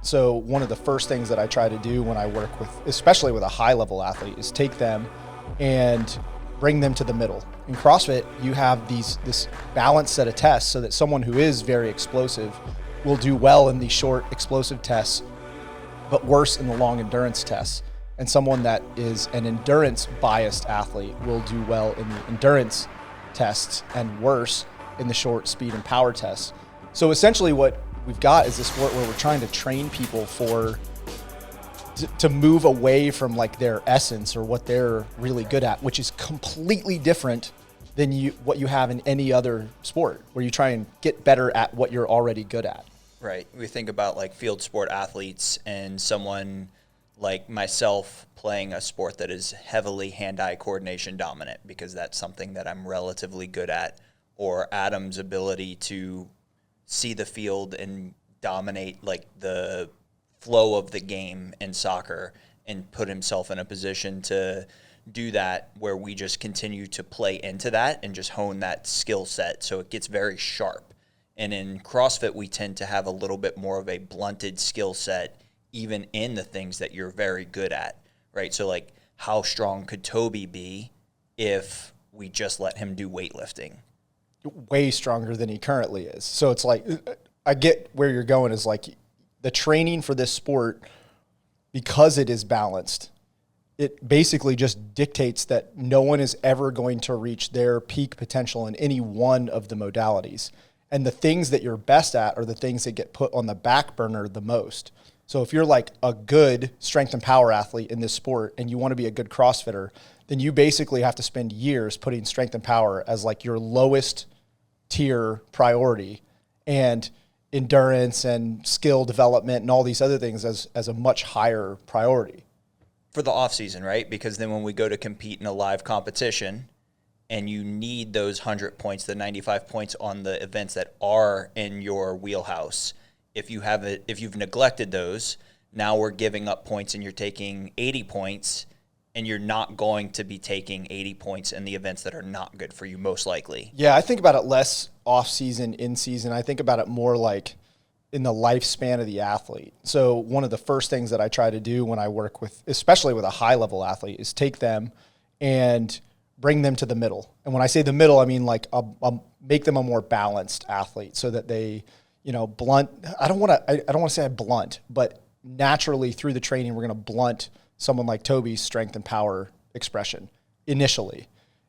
So one of the first things that I try to do when I work with, especially with a high level athlete, is take them and bring them to the middle. In CrossFit, you have this balanced set of tests so that someone who is very explosive will do well in these short explosive tests, but worse in the long endurance tests. And someone that is an endurance biased athlete will do well in the endurance tests and worse in the short speed and power tests. So essentially what we've got is this sport where we're trying to train people to move away from like their essence or what they're really good at, which is completely different than what you have in any other sport, where you try and get better at what you're already good at. Right. We think about like field sport athletes and someone like myself playing a sport that is heavily hand-eye coordination dominant because that's something that I'm relatively good at, or Adam's ability to see the field and dominate like the flow of the game in soccer and put himself in a position to do that, where we just continue to play into that and just hone that skill set so it gets very sharp. And in CrossFit, we tend to have a little bit more of a blunted skill set even in the things that you're very good at, right? So like, how strong could Toby be if we just let him do weightlifting? Way stronger than he currently is. So it's like, I get where you're going, is like the training for this sport, because it is balanced, it basically just dictates that no one is ever going to reach their peak potential in any one of the modalities. And the things that you're best at are the things that get put on the back burner the most. So if you're like a good strength and power athlete in this sport and you want to be a good CrossFitter, then you basically have to spend years putting strength and power as like your lowest tier priority, and endurance and skill development and all these other things as a much higher priority. For the off season, right? Because then when we go to compete in a live competition and you need those 100 points, the 95 points on the events that are in your wheelhouse, if you've neglected those, now we're giving up points and you're taking 80 points, and you're not going to be taking 80 points in the events that are not good for you, most likely. Yeah, I think about it less off season, in season. I think about it more like in the lifespan of the athlete. So one of the first things that I try to do when I work with, especially with a high level athlete, is take them and bring them to the middle. And when I say the middle, I mean like I'll make them a more balanced athlete so that they, blunt. I don't want to say blunt, but naturally through the training, we're going to blunt someone like Toby's strength and power expression initially.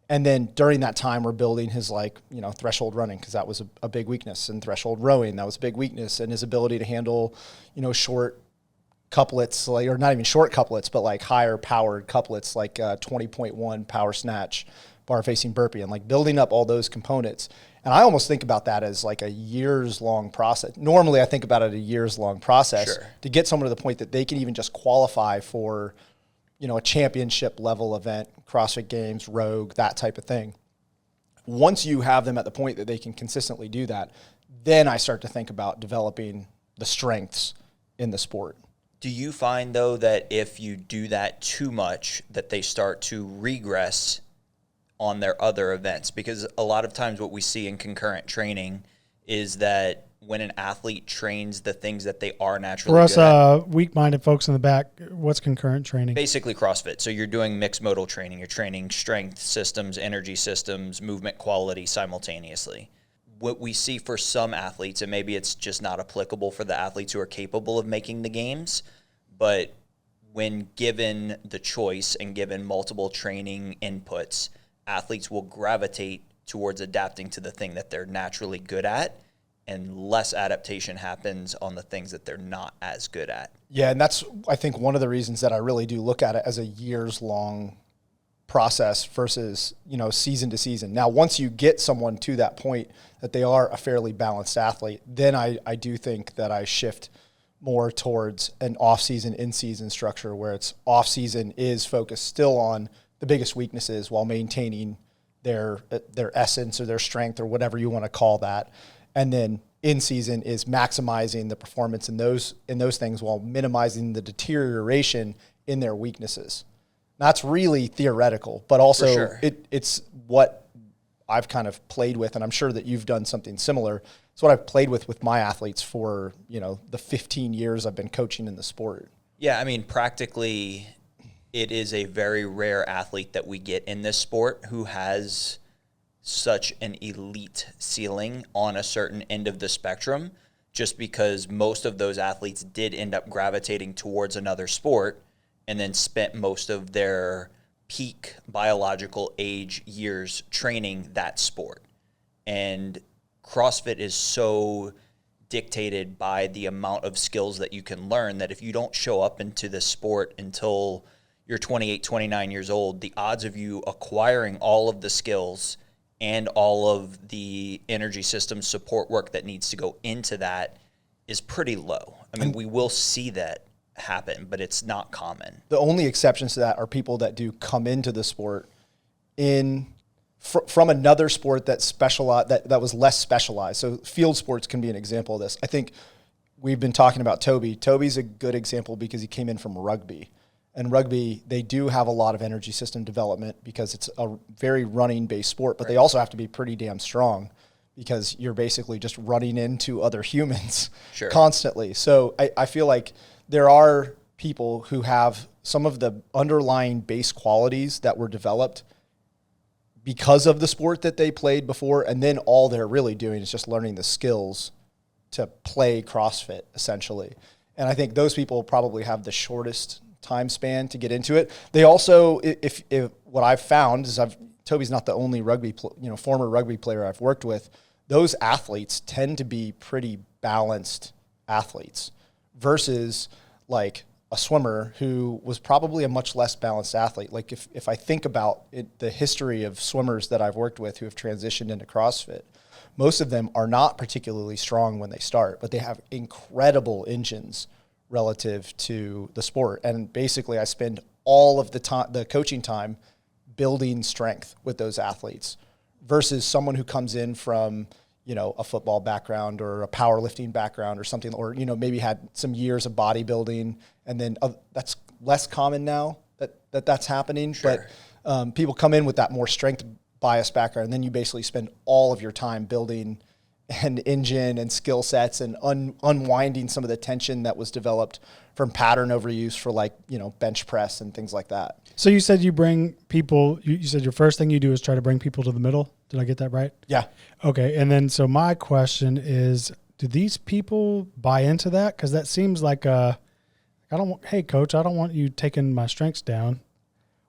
And then during that time, we're building his threshold running, because that was a big weakness, and threshold rowing, that was a big weakness, and his ability to handle, short couplets, or not even short couplets, but like higher powered couplets, like 20.1 power snatch, bar facing burpee, and like building up all those components. And I almost think about that as like a years long process. Normally I think about it a years long process to get someone to the point that they can even just qualify for, a championship level event, CrossFit Games, Rogue, that type of thing. Once you have them at the point that they can consistently do that, then I start to think about developing the strengths in the sport. Do you find, though, that if you do that too much, that they start to regress on their other events? Because a lot of times what we see in concurrent training is that when an athlete trains the things that they are naturally good at. For us weak-minded folks in the back, what's concurrent training? Basically CrossFit. So you're doing mixed modal training. You're training strength systems, energy systems, movement quality simultaneously. What we see for some athletes, and maybe it's just not applicable for the athletes who are capable of making the games, but when given the choice and given multiple training inputs, athletes will gravitate towards adapting to the thing that they're naturally good at, and less adaptation happens on the things that they're not as good at. Yeah, and that's, I think, one of the reasons that I really do look at it as a years-long process versus, season to season. Now, once you get someone to that point that they are a fairly balanced athlete, then I do think that I shift more towards an off-season, in-season structure, where it's off-season is focused still on the biggest weaknesses while maintaining their essence or their strength or whatever you want to call that. And then in-season is maximizing the performance in those things while minimizing the deterioration in their weaknesses. That's really theoretical, but also it's what I've kind of played with, and I'm sure that you've done something similar. it's what I've played with my athletes for, the 15 years I've been coaching in the sport. Yeah, I mean, practically, it is a very rare athlete that we get in this sport who has such an elite ceiling on a certain end of the spectrum, just because most of those athletes did end up gravitating towards another sport and then spent most of their peak biological age years training that sport. And CrossFit is so dictated by the amount of skills that you can learn that if you don't show up into the sport until you're 28, 29 years old, the odds of you acquiring all of the skills and all of the energy system support work that needs to go into that is pretty low. I mean, we will see that happen, but it's not common. The only exceptions to that are people that do come into the sport from another sport that was less specialized. So field sports can be an example of this. I think we've been talking about Toby. Toby's a good example because he came in from rugby. And rugby, they do have a lot of energy system development because it's a very running-based sport, but they also have to be pretty damn strong because you're basically just running into other humans constantly. So I feel like there are people who have some of the underlying base qualities that were developed because of the sport that they played before, and then all they're really doing is just learning the skills to play CrossFit, essentially. And I think those people probably have the shortest time span to get into it. They also, if what I've found is Toby's not the only former rugby player I've worked with. Those athletes tend to be pretty balanced athletes versus like a swimmer who was probably a much less balanced athlete. Like if I think about the history of swimmers that I've worked with who have transitioned into CrossFit, most of them are not particularly strong when they start, but they have incredible engines relative to the sport. And basically I spend all of the coaching time building strength with those athletes versus someone who comes in from, a football background or a powerlifting background or something, or, maybe had some years of bodybuilding. And then that's less common now that's happening. Sure. But people come in with that more strength bias background, and then you basically spend all of your time building an engine and skill sets and unwinding some of the tension that was developed from pattern overuse for bench press and things like that. So you said you bring people, you said your first thing you do is try to bring people to the middle. Did I get that right? Yeah. Okay. And then, so my question is, do these people buy into that? Because that seems like hey coach, I don't want you taking my strengths down.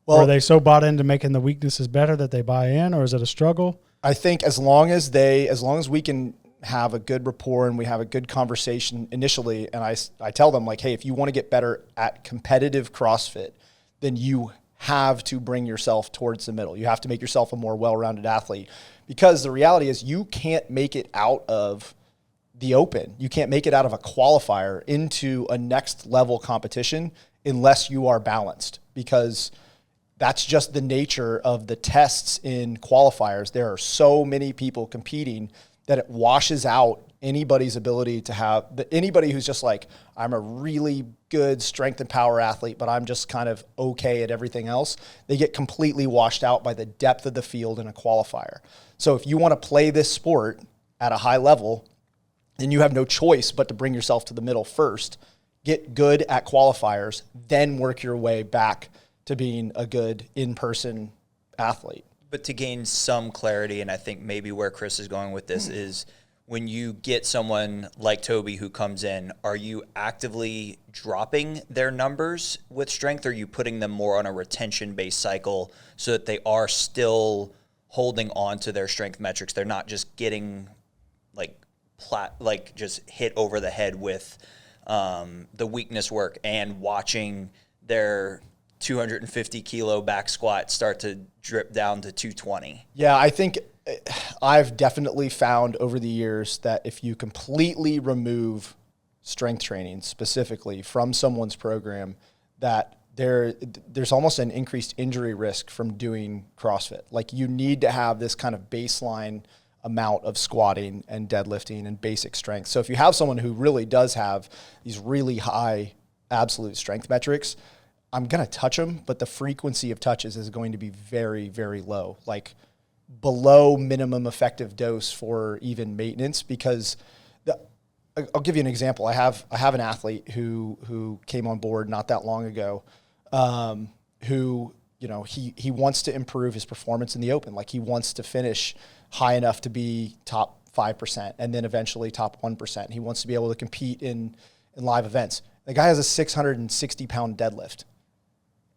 Well, or are they so bought into making the weaknesses better that they buy in, or is it a struggle? I think as long as we can have a good rapport and we have a good conversation initially, and I tell them hey, if you want to get better at competitive CrossFit, then you have to bring yourself towards the middle. You have to make yourself a more well-rounded athlete, because the reality is you can't make it out of the open. You can't make it out of a qualifier into a next level competition unless you are balanced, because that's just the nature of the tests in qualifiers. There are so many people competing that it washes out anybody's ability to have anybody who's just I'm a really good strength and power athlete, but I'm just kind of okay at everything else. They get completely washed out by the depth of the field in a qualifier. So if you want to play this sport at a high level, then you have no choice but to bring yourself to the middle first, get good at qualifiers, then work your way back to being a good in-person athlete. But to gain some clarity, and I think maybe where Chris is going with this is, when you get someone like Toby who comes in, are you actively dropping their numbers with strength, or are you putting them more on a retention-based cycle so that they are still holding on to their strength metrics? They're not just getting just hit over the head with the weakness work and watching their 250 kilo back squat start to drip down to 220. Yeah, I think I've definitely found over the years that if you completely remove strength training specifically from someone's program, that there's almost an increased injury risk from doing CrossFit. You need to have this kind of baseline amount of squatting and deadlifting and basic strength. So if you have someone who really does have these really high absolute strength metrics, I'm going to touch them, but the frequency of touches is going to be very, very low. below minimum effective dose for even maintenance, because I'll give you an example. I have an athlete who came on board not that long ago, who, you know, he wants to improve his performance in the open. Like, he wants to finish high enough to be top 5% and then eventually top 1%. He wants to be able to compete in live events. The guy has a 660 pound deadlift.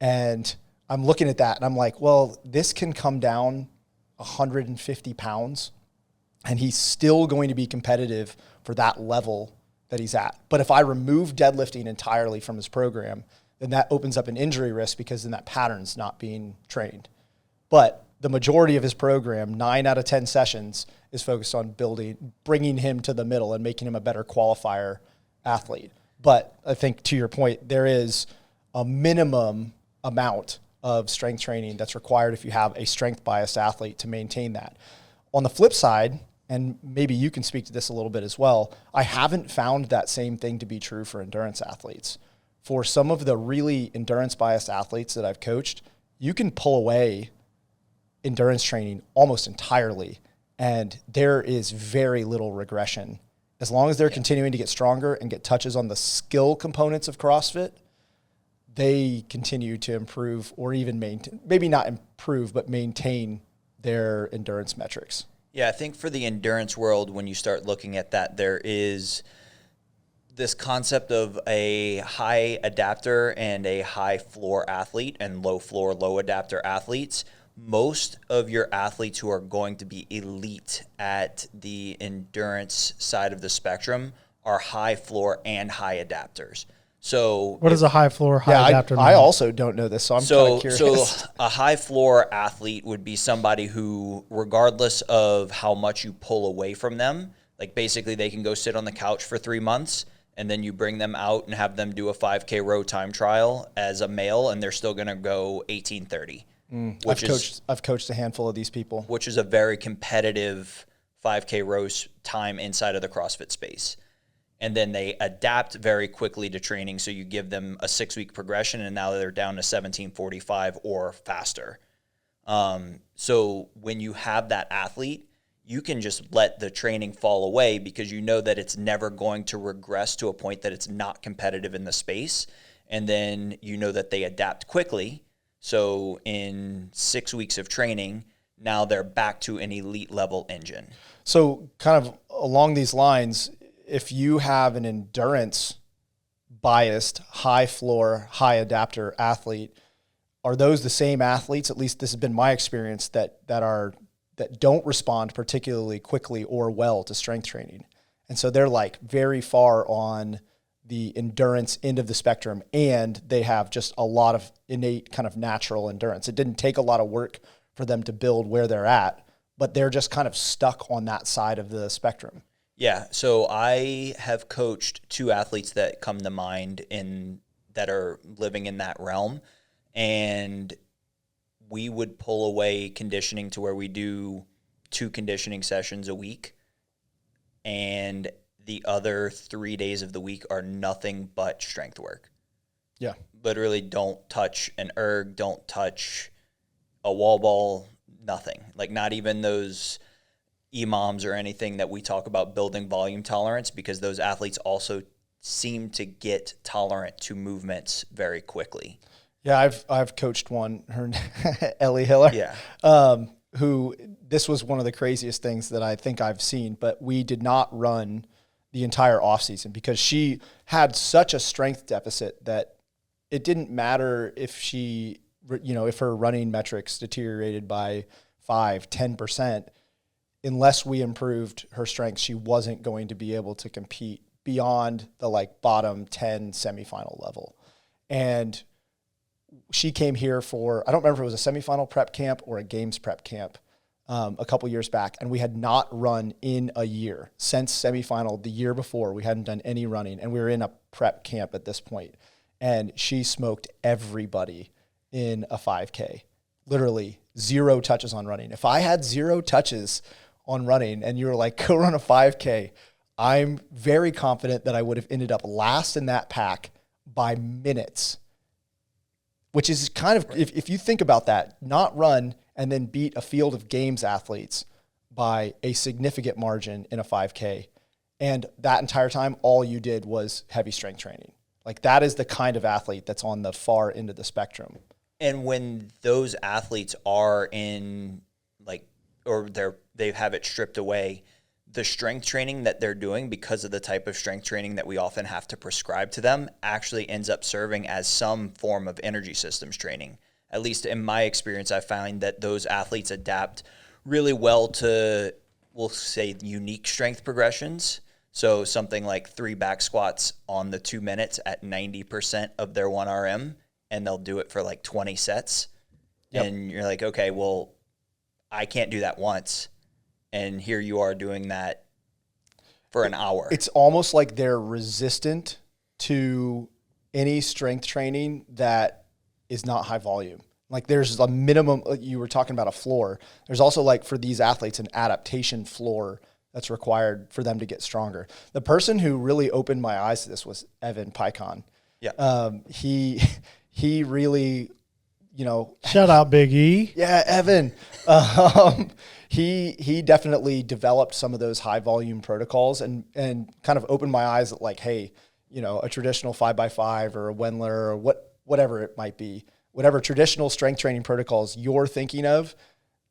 And I'm looking at that and I'm like, well, this can come down 150 pounds and he's still going to be competitive for that level that he's at. But if I remove deadlifting entirely from his program, then that opens up an injury risk, because then that pattern's not being trained. But the majority of his program, 9 out of 10 sessions, is focused on bringing him to the middle and making him a better qualifier athlete. But I think, to your point, there is a minimum amount of strength training that's required if you have a strength biased athlete to maintain that. On the flip side, and maybe you can speak to this a little bit as well, I haven't found that same thing to be true for endurance athletes. For some of the really endurance biased athletes that I've coached, you can pull away endurance training almost entirely, and there is very little regression. As long as they're continuing to get stronger and get touches on the skill components of CrossFit, they continue to improve, or even maintain, maybe not improve, but maintain their endurance metrics. Yeah, I think for the endurance world, when you start looking at that, there is this concept of a high adapter and a high floor athlete and low floor, low adapter athletes. Most of your athletes who are going to be elite at the endurance side of the spectrum are high floor and high adapters. So what is a high floor, high adapter? I also don't know this, so I'm kind of curious. So a high floor athlete would be somebody who, regardless of how much you pull away from them, like basically they can go sit on the couch for 3 months and then you bring them out and have them do a 5K row time trial as a male, and they're still going to go 18:30. I've coached a handful of these people. Which is a very competitive 5K row time inside of the CrossFit space. And then they adapt very quickly to training. So you give them a 6-week progression, and now they're down to 17:45 or faster. So when you have that athlete, you can just let the training fall away, because you know that it's never going to regress to a point that it's not competitive in the space. And then you know that they adapt quickly. So in 6 weeks of training, now they're back to an elite level engine. So kind of along these lines, if you have an endurance biased, high floor, high adapter athlete, are those the same athletes? At least this has been my experience, that don't respond particularly quickly or well to strength training. And so they're like very far on the endurance end of the spectrum, and they have just a lot of innate kind of natural endurance. It didn't take a lot of work for them to build where they're at, but they're just kind of stuck on that side of the spectrum. Yeah, so I have coached 2 athletes that come to mind that are living in that realm, and we would pull away conditioning to where we do 2 conditioning sessions a week, and the other 3 days of the week are nothing but strength work. Yeah. Literally don't touch an erg, don't touch a wall ball, nothing. Like, not even those EMOMs or anything that we talk about building volume tolerance, because those athletes also seem to get tolerant to movements very quickly. Yeah, I've coached one, her Ellie Hiller. Yeah. Who, this was one of the craziest things that I think I've seen, but we did not run the entire off season because she had such a strength deficit that it didn't matter if she, if her running metrics deteriorated by 5-10%, unless we improved her strength, she wasn't going to be able to compete beyond the bottom 10 semifinal level. And she came here for, I don't remember if it was a semifinal prep camp or a games prep camp a couple years back. And we had not run in a year since semifinal the year before. We hadn't done any running, and we were in a prep camp at this point. And she smoked everybody in a 5K, literally 0 touches on running. If I had 0 touches on running and you were like, go run a 5K, I'm very confident that I would have ended up last in that pack by minutes, which is kind of, if you think about that, not run and then beat a field of games athletes by a significant margin in a 5K. And that entire time, all you did was heavy strength training. Like, that is the kind of athlete that's on the far end of the spectrum. And when those athletes are in, like, or they have it stripped away, the strength training that they're doing, because of the type of strength training that we often have to prescribe to them, actually ends up serving as some form of energy systems training. At least in my experience, I find that those athletes adapt really well to, we'll say, unique strength progressions. So something like 3 back squats on the 2 minutes at 90% of their 1RM, and they'll do it for like 20 sets. Yep. And you're like, okay, well, I can't do that once. And here you are doing that for an hour. It's almost like they're resistant to any strength training that is not high volume. Like, there's a minimum, you were talking about a floor. There's also, like, for these athletes, an adaptation floor that's required for them to get stronger. The person who really opened my eyes to this was Evan Picon. Yeah. He really, shout out Big E. Yeah, Evan. He definitely developed some of those high volume protocols and kind of opened my eyes at, like, hey, a traditional 5x5 or a Wendler or whatever it might be, whatever traditional strength training protocols you're thinking of,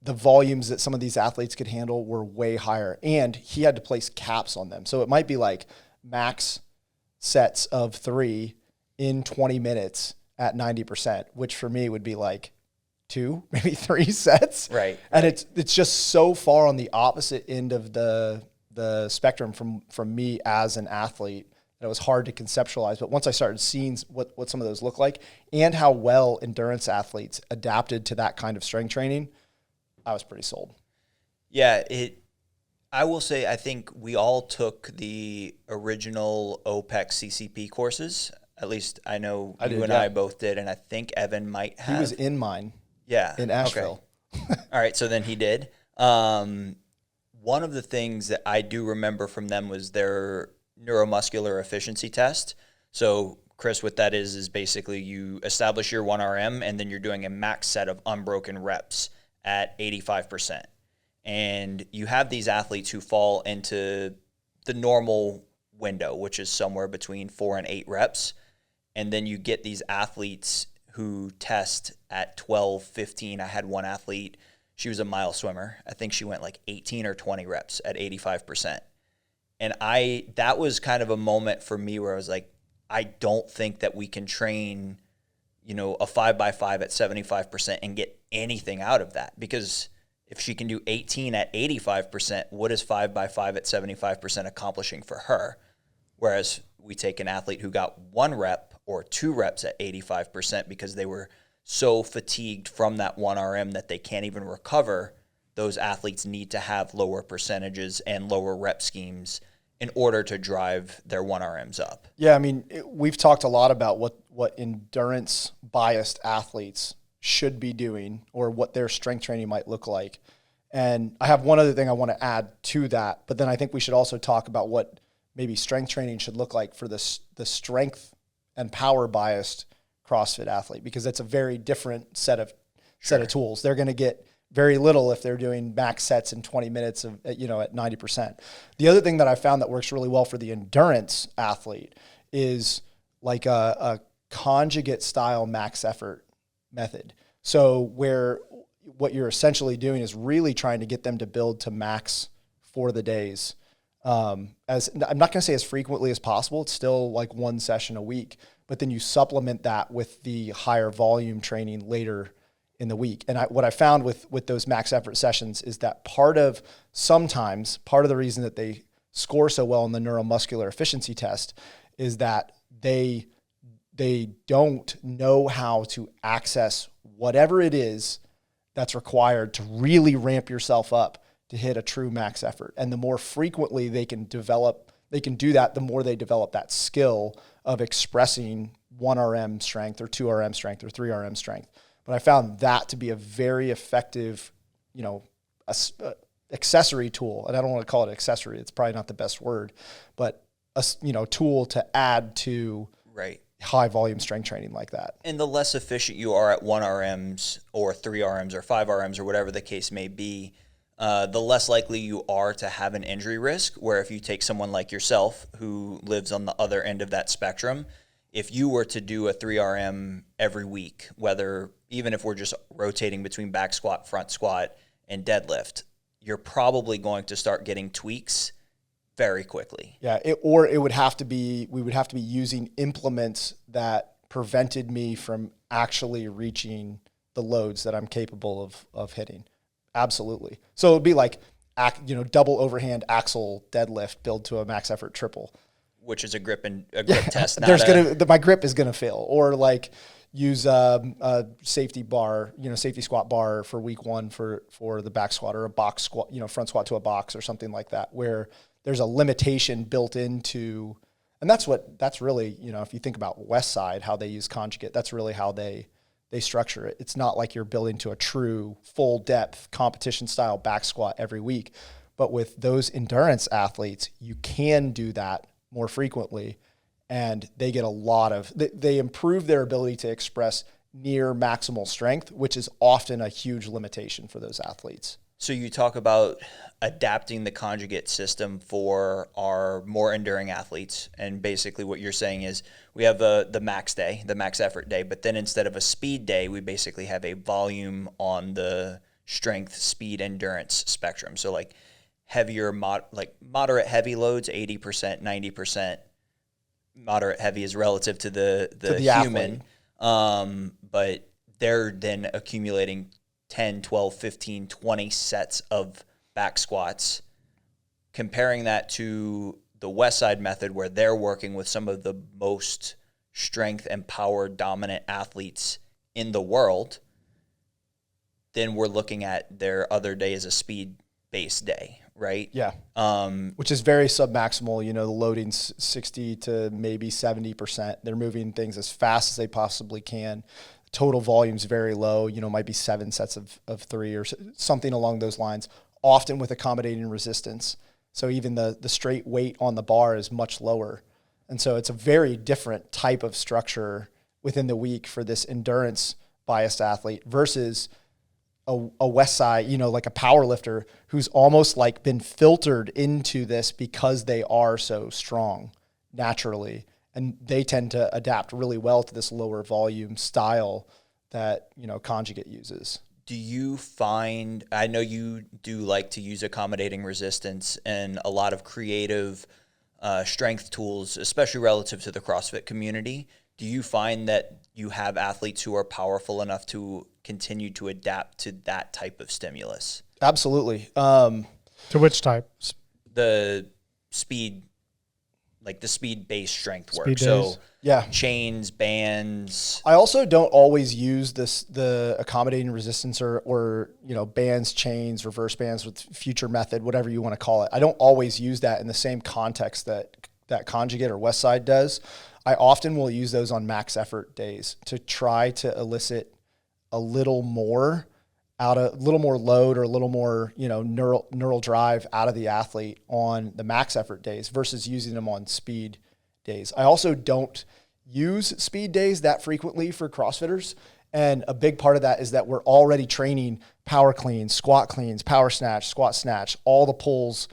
the volumes that some of these athletes could handle were way higher, and he had to place caps on them. So it might be like max sets of 3 in 20 minutes at 90%, which for me would be like 2, maybe 3 sets. Right. And it's just so far on the opposite end of the spectrum from me as an athlete that it was hard to conceptualize. But once I started seeing what some of those look like and how well endurance athletes adapted to that kind of strength training, I was pretty sold. Yeah, I will say, I think we all took the original OPEC CCP courses. At least I know I both did, and I think Evan might have. He was in mine. Yeah. In Asheville. Okay. All right, so then he did. One of the things that I do remember from them was their neuromuscular efficiency test. So, Chris, what that is basically you establish your 1RM, and then you're doing a max set of unbroken reps at 85%. And you have these athletes who fall into the normal window, which is somewhere between 4 and 8 reps. And then you get these athletes who test at 12, 15. I had one athlete, she was a mile swimmer. I think she went like 18 or 20 reps at 85%. And that was kind of a moment for me where I was like, I don't think that we can train, a 5x5 at 75% and get anything out of that, because if she can do 18 at 85%, what is 5x5 at 75% accomplishing for her? Whereas we take an athlete who got 1 rep or 2 reps at 85% because they were so fatigued from that 1RM that they can't even recover. Those athletes need to have lower percentages and lower rep schemes in order to drive their 1RMs up. Yeah, I mean, we've talked a lot about what endurance-biased athletes should be doing or what their strength training might look like. And I have one other thing I want to add to that, but then I think we should also talk about what maybe strength training should look like for the strength and power-biased CrossFit athlete, because it's a very different set of tools. They're going to get very little if they're doing max sets in 20 minutes of, at 90%. The other thing that I found that works really well for the endurance athlete is like a conjugate style max effort method. So where what you're essentially doing is really trying to get them to build to max for the days. As I'm not going to say as frequently as possible. It's still like 1 session a week, but then you supplement that with the higher volume training later in the week. And what I found with those max effort sessions is that part of the reason that they score so well in the neuromuscular efficiency test is that they don't know how to access whatever it is that's required to really ramp yourself up to hit a true max effort. And the more frequently they can do that, the more they develop that skill of expressing 1RM strength or 2RM strength or 3RM strength. But I found that to be a very effective, accessory tool. And I don't want to call it accessory. It's probably not the best word, but a tool to add to high volume strength training like that. And the less efficient you are at 1 RMs or 3 RMs or 5 RMs or whatever the case may be, the less likely you are to have an injury risk, where if you take someone like yourself who lives on the other end of that spectrum, if you were to do a 3 RM every week, even if we're just rotating between back squat, front squat, and deadlift, you're probably going to start getting tweaks very quickly. Yeah, we would have to be using implements that prevented me from actually reaching the loads that I'm capable of hitting. Absolutely. So it would be like, double overhand axle deadlift build to a max effort triple, which is a grip test. My grip is gonna fail, or like use a safety bar, safety squat bar for week 1 for the back squat, or a box squat, front squat to a box or something like that, where there's a limitation built into, and that's really, if you think about West Side, how they use conjugate, that's really how they structure it. It's not like you're building to a true full depth competition style back squat every week. But with those endurance athletes, you can do that more frequently, and they get they improve their ability to express near maximal strength, which is often a huge limitation for those athletes. So you talk about adapting the conjugate system for our more enduring athletes. And basically what you're saying is we have the max day, the max effort day, but then instead of a speed day, we basically have a volume on the strength, speed, endurance spectrum. So like heavier, moderate heavy loads, 80%, 90%. Moderate heavy is relative to the human. But they're then accumulating 10, 12, 15, 20 sets of back squats. Comparing that to the West Side method, where they're working with some of the most strength and power dominant athletes in the world, then we're looking at their other day as a speed-based day, right? Yeah. Which is very submaximal. The loading's 60 to maybe 70%. They're moving things as fast as they possibly can. Total volume's very low, might be 7 sets of 3 or something along those lines, often with accommodating resistance. So even the straight weight on the bar is much lower. And so it's a very different type of structure within the week for this endurance biased athlete versus a West Side, like a power lifter who's almost like been filtered into this because they are so strong naturally. And they tend to adapt really well to this lower volume style that, conjugate uses. Do you find, I know you do like to use accommodating resistance and a lot of creative strength tools, especially relative to the CrossFit community. Do you find that you have athletes who are powerful enough to continue to adapt to that type of stimulus? Absolutely. To which type? The speed, like the speed-based strength work. Speed so days. Yeah. Chains, bands. I also don't always use the accommodating resistance or bands, chains, reverse bands with future method, whatever you want to call it. I don't always use that in the same context that conjugate or West Side does. I often will use those on max effort days to try to elicit a little more load or a little more, neural drive out of the athlete on the max effort days versus using them on speed days. I also don't use speed days that frequently for CrossFitters. And a big part of that is that we're already training power cleans, squat cleans, power snatch, squat snatch, all the pulls,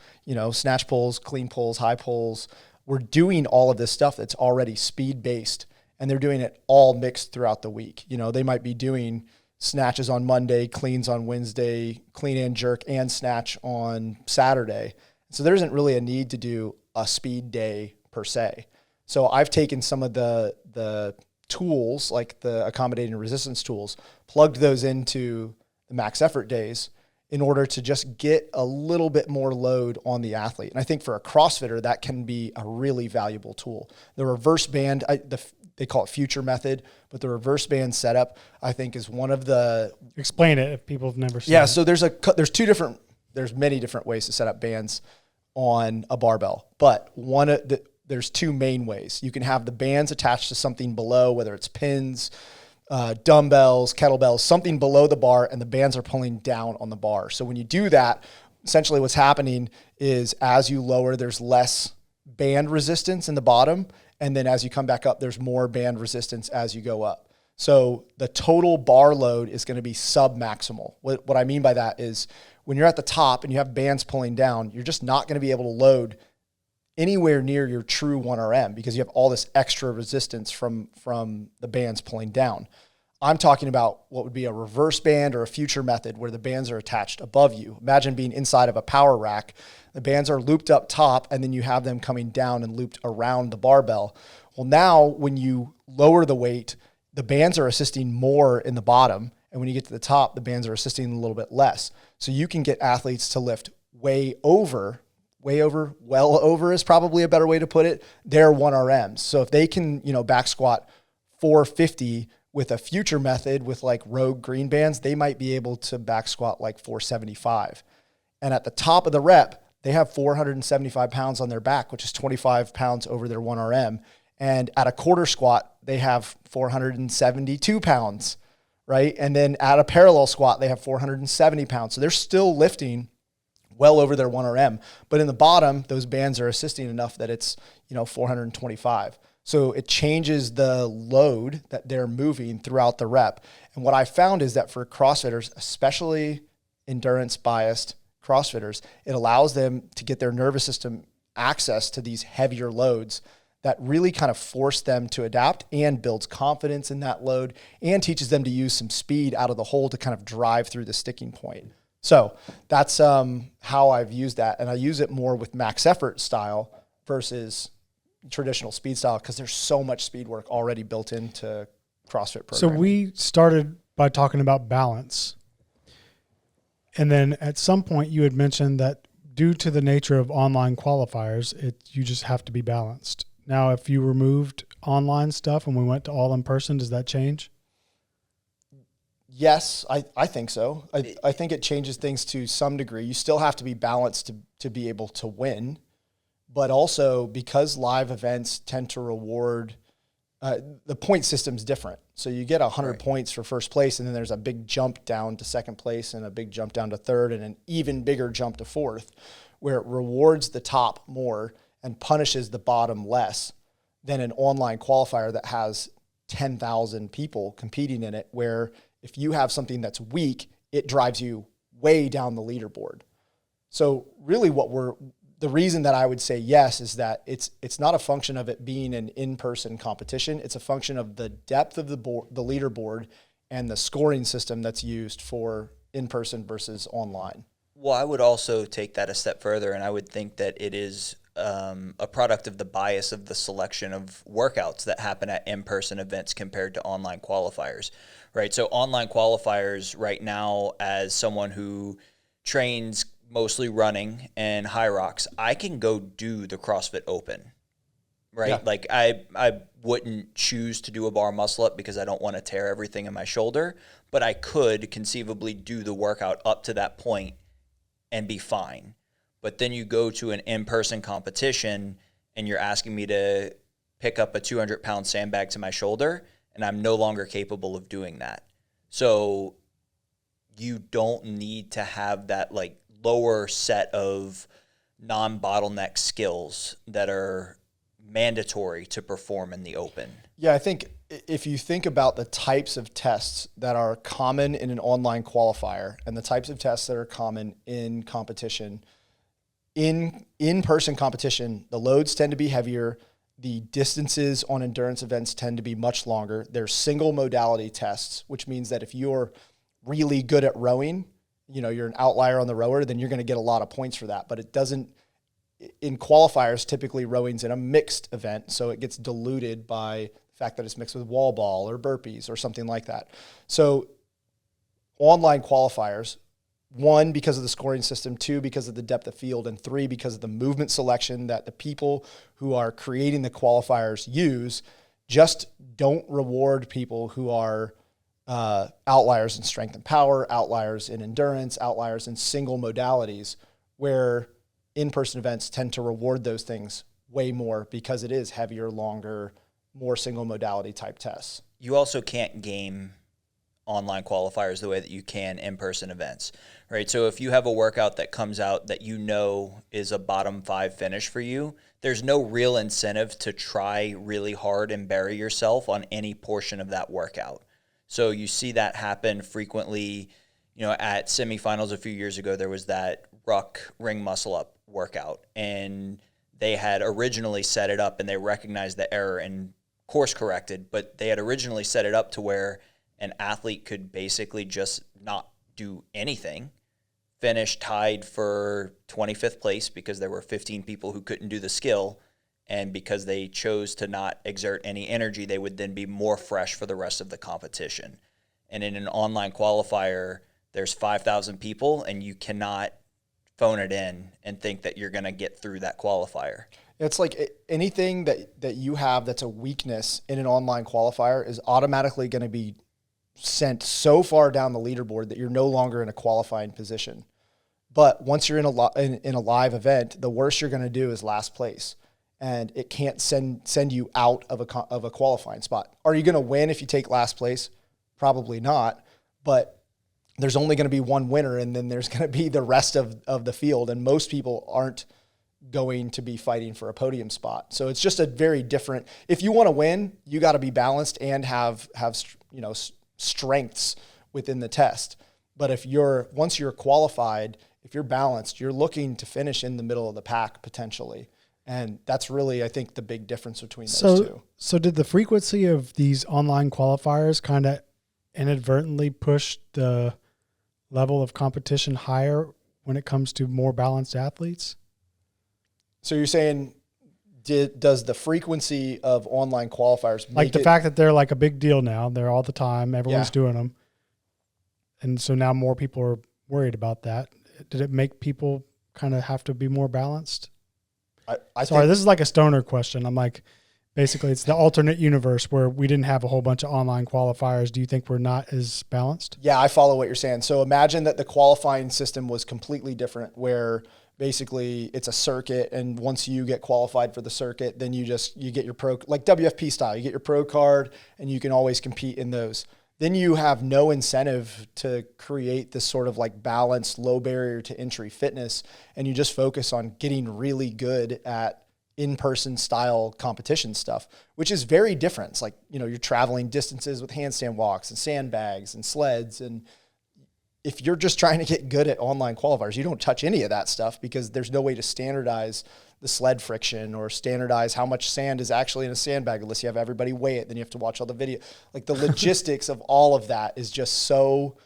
snatch pulls, clean pulls, high pulls. We're doing all of this stuff that's already speed based, and they're doing it all mixed throughout the week. They might be doing snatches on Monday, cleans on Wednesday, clean and jerk and snatch on Saturday. So there isn't really a need to do a speed day per se. So I've taken some of the tools, like the accommodating resistance tools, plugged those into the max effort days in order to just get a little bit more load on the athlete. And I think for a CrossFitter, that can be a really valuable tool. The reverse band, they call it future method, but the reverse band setup, I think, is one of the... Explain it if people have never seen it. Yeah, so there's many different ways to set up bands on a barbell, but there's 2 main ways. You can have the bands attached to something below, whether it's pins, dumbbells, kettlebells, something below the bar, and the bands are pulling down on the bar. So when you do that, essentially what's happening is as you lower, there's less band resistance in the bottom, And then as you come back up, there's more band resistance as you go up. So the total bar load is going to be sub-maximal. What I mean by that is when you're at the top and you have bands pulling down, you're just not going to be able to load anywhere near your true 1RM because you have all this extra resistance from the bands pulling down. I'm talking about what would be a reverse band or a future method where the bands are attached above you. Imagine being inside of a power rack. The bands are looped up top, and then you have them coming down and looped around the barbell. Well, now when you lower the weight, the bands are assisting more in the bottom, and when you get to the top, the bands are assisting a little bit less. So you can get athletes to lift well over is probably a better way to put it, their 1RMs. So if they can, back squat 450 with a future method with like rogue green bands, they might be able to back squat like 475. And at the top of the rep, they have 475 pounds on their back, which is 25 pounds over their 1RM. And at a quarter squat, they have 472 pounds, right? And then at a parallel squat, they have 470 pounds. So they're still lifting well over their 1RM. But in the bottom, those bands are assisting enough that it's, 425. So it changes the load that they're moving throughout the rep. And what I found is that for CrossFitters, especially endurance-biased CrossFitters, it allows them to get their nervous system access to these heavier loads that really kind of force them to adapt and builds confidence in that load and teaches them to use some speed out of the hole to kind of drive through the sticking point. So that's how I've used that. And I use it more with max effort style versus traditional speed style because there's so much speed work already built into CrossFit programming. So we started by talking about balance. And then at some point you had mentioned that due to the nature of online qualifiers, you just have to be balanced. Now, if you removed online stuff and we went to all in person, does that change? Yes, I think so. I think it changes things to some degree. You still have to be balanced to be able to win. But also because live events tend to reward, the point system's different. So you get 100 points for first place, and then there's a big jump down to second place and a big jump down to third and an even bigger jump to fourth, where it rewards the top more and punishes the bottom less than an online qualifier that has 10,000 people competing in it, where if you have something that's weak, it drives you way down the leaderboard. So really the reason that I would say yes is that it's not a function of it being an in-person competition. It's a function of the depth of the leaderboard and the scoring system that's used for in-person versus online. Well, I would also take that a step further, and I would think that it is a product of the bias of the selection of workouts that happen at in-person events compared to online qualifiers, right? So online qualifiers right now, as someone who trains mostly running and high rocks, I can go do the CrossFit Open, right? Yeah. Like I wouldn't choose to do a bar muscle up because I don't want to tear everything in my shoulder, but I could conceivably do the workout up to that point and be fine. But then you go to an in-person competition and you're asking me to pick up a 200-pound sandbag to my shoulder, and I'm no longer capable of doing that. So you don't need to have that like lower set of non-bottleneck skills that are mandatory to perform in the open. Yeah, I think if you think about the types of tests that are common in an online qualifier and the types of tests that are common in competition, in-person competition, the loads tend to be heavier. The distances on endurance events tend to be much longer. They're single modality tests, which means that if you're really good at rowing, you're an outlier on the rower, then you're going to get a lot of points for that. But it doesn't, in qualifiers, typically rowing's in a mixed event, so it gets diluted by the fact that it's mixed with wall ball or burpees or something like that. So online qualifiers, 1, because of the scoring system, 2, because of the depth of field, and 3, because of the movement selection that the people who are creating the qualifiers use, just don't reward people who are outliers in strength and power, outliers in endurance, outliers in single modalities, where in-person events tend to reward those things way more because it is heavier, longer, more single modality type tests. You also can't game online qualifiers the way that you can in-person events, right? So if you have a workout that comes out that is a bottom 5 finish for you, there's no real incentive to try really hard and bury yourself on any portion of that workout. So you see that happen frequently. At semifinals a few years ago, there was that ruck ring muscle up workout, and they had originally set it up and they recognized the error and course corrected, but they had originally set it up to where an athlete could basically just not do anything, finish tied for 25th place because there were 15 people who couldn't do the skill, and because they chose to not exert any energy, they would then be more fresh for the rest of the competition. And in an online qualifier, there's 5,000 people, and you cannot phone it in and think that you're going to get through that qualifier. It's like anything that you have that's a weakness in an online qualifier is automatically going to be sent so far down the leaderboard that you're no longer in a qualifying position. But once you're in a live event, the worst you're going to do is last place, and it can't send you out of a qualifying spot. Are you going to win if you take last place? Probably not, but there's only going to be one winner, and then there's going to be the rest of the field, and most people aren't going to be fighting for a podium spot. So it's just a very different. If you want to win, you got to be balanced and have strengths within the test. But once you're qualified, if you're balanced, you're looking to finish in the middle of the pack potentially. And that's really, I think, the big difference between those two. So did the frequency of these online qualifiers kind of inadvertently push the level of competition higher when it comes to more balanced athletes? So you're saying, does the frequency of online qualifiers make like the fact that they're like a big deal now, they're all the time, everyone's doing them, and so now more people are worried about that. Did it make people kind of have to be more balanced? Sorry, this is like a stoner question. I'm like, basically, it's the alternate universe where we didn't have a whole bunch of online qualifiers. Do you think we're not as balanced? Yeah, I follow what you're saying. So imagine that the qualifying system was completely different, where basically it's a circuit, and once you get qualified for the circuit, then you get your pro, like WFP style, you get your pro card, and you can always compete in those. Then you have no incentive to create this sort of like balanced, low barrier to entry fitness, and you just focus on getting really good at in-person style competition stuff, which is very different. It's like, you're traveling distances with handstand walks and sandbags and sleds. And if you're just trying to get good at online qualifiers, you don't touch any of that stuff because there's no way to standardize the sled friction or standardize how much sand is actually in a sandbag unless you have everybody weigh it. Then you have to watch all the video. Like the logistics of all of that is just so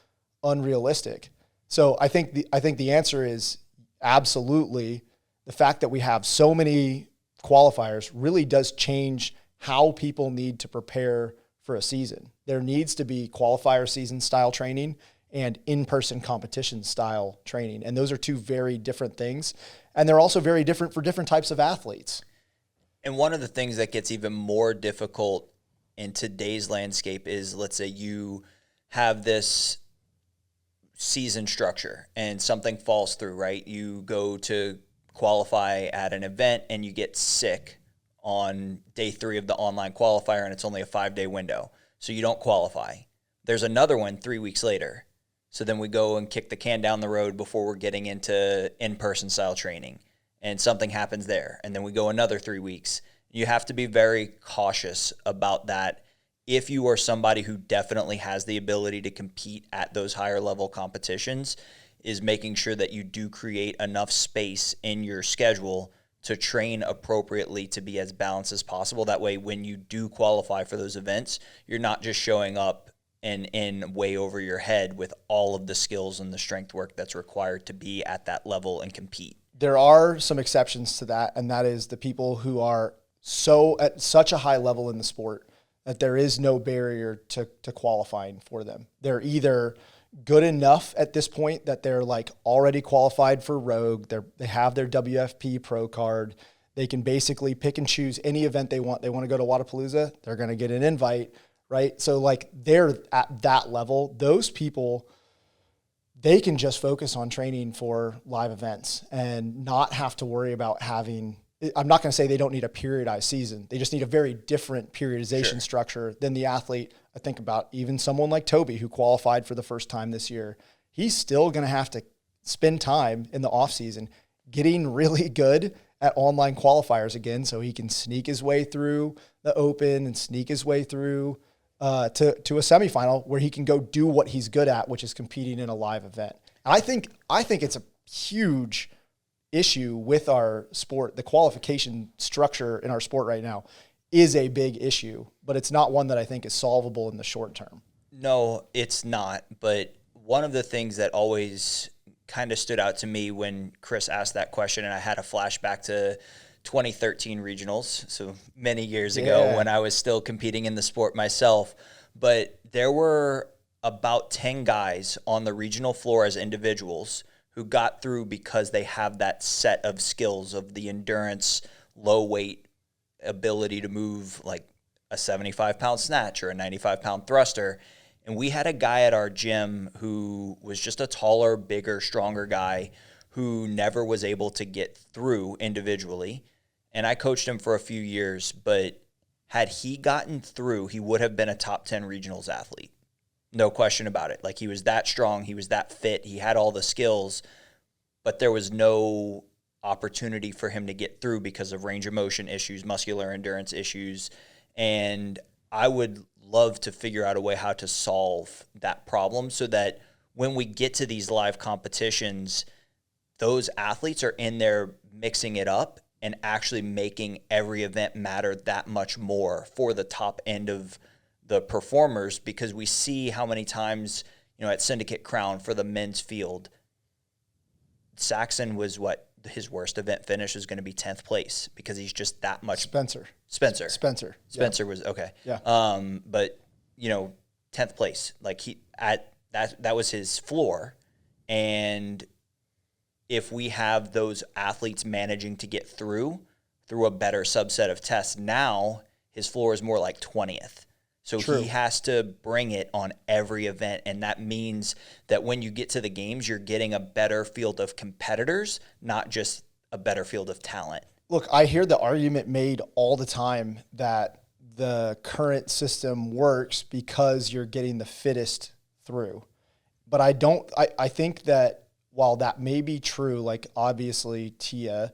unrealistic. So I think the answer is absolutely. The fact that we have so many qualifiers really does change how people need to prepare for a season. There needs to be qualifier season style training and in-person competition style training. And those are two very different things. And they're also very different for different types of athletes. And one of the things that gets even more difficult in today's landscape is, let's say you have this season structure and something falls through, right? You go to qualify at an event and you get sick on day 3 of the online qualifier, and it's only a 5-day window. So you don't qualify. There's another one 3 weeks later. So then we go and kick the can down the road before we're getting into in-person style training, and something happens there. And then we go another 3 weeks. You have to be very cautious about that. If you are somebody who definitely has the ability to compete at those higher level competitions, is making sure that you do create enough space in your schedule to train appropriately to be as balanced as possible. That way, when you do qualify for those events, you're not just showing up and in way over your head with all of the skills and the strength work that's required to be at that level and compete. There are some exceptions to that, and that is the people who are at such a high level in the sport that there is no barrier to qualifying for them. They're either good enough at this point that they're like already qualified for Rogue, they have their WFP Pro card, they can basically pick and choose any event they want. They want to go to Wadapalooza, they're going to get an invite, right? So like they're at that level. Those people, they can just focus on training for live events and not have to worry about having, I'm not going to say they don't need a periodized season. They just need a very different periodization structure than the athlete. I think about even someone like Toby who qualified for the first time this year. He's still going to have to spend time in the off season getting really good at online qualifiers again so he can sneak his way through the Open and sneak his way through to a semifinal where he can go do what he's good at, which is competing in a live event. And I think it's a huge issue with our sport. The qualification structure in our sport right now is a big issue, but it's not one that I think is solvable in the short term. No, it's not. But one of the things that always kind of stood out to me when Chris asked that question, and I had a flashback to 2013 regionals, so many years ago when I was still competing in the sport myself, but there were about 10 guys on the regional floor as individuals who got through because they have that set of skills of the endurance, low weight ability to move like a 75-pound snatch or a 95-pound thruster. And we had a guy at our gym who was just a taller, bigger, stronger guy who never was able to get through individually. And I coached him for a few years, but had he gotten through, he would have been a top 10 regionals athlete. No question about it. Like, he was that strong, he was that fit, he had all the skills, but there was no opportunity for him to get through because of range of motion issues, muscular endurance issues. And I would love to figure out a way how to solve that problem so that when we get to these live competitions, those athletes are in there mixing it up and actually making every event matter that much more for the top end of the performers, because we see how many times, at Syndicate Crown for the men's field, Saxon was his worst event finish was going to be 10th place because he's just that much. Spencer was okay. Yeah. But 10th place, like that was his floor. And if we have those athletes managing to get through a better subset of tests, now his floor is more like 20th. So True. He has to bring it on every event, and that means that when you get to the games, you're getting a better field of competitors, not just a better field of talent. Look, I hear the argument made all the time that the current system works because you're getting the fittest through. But I think that while that may be true, like obviously Tia,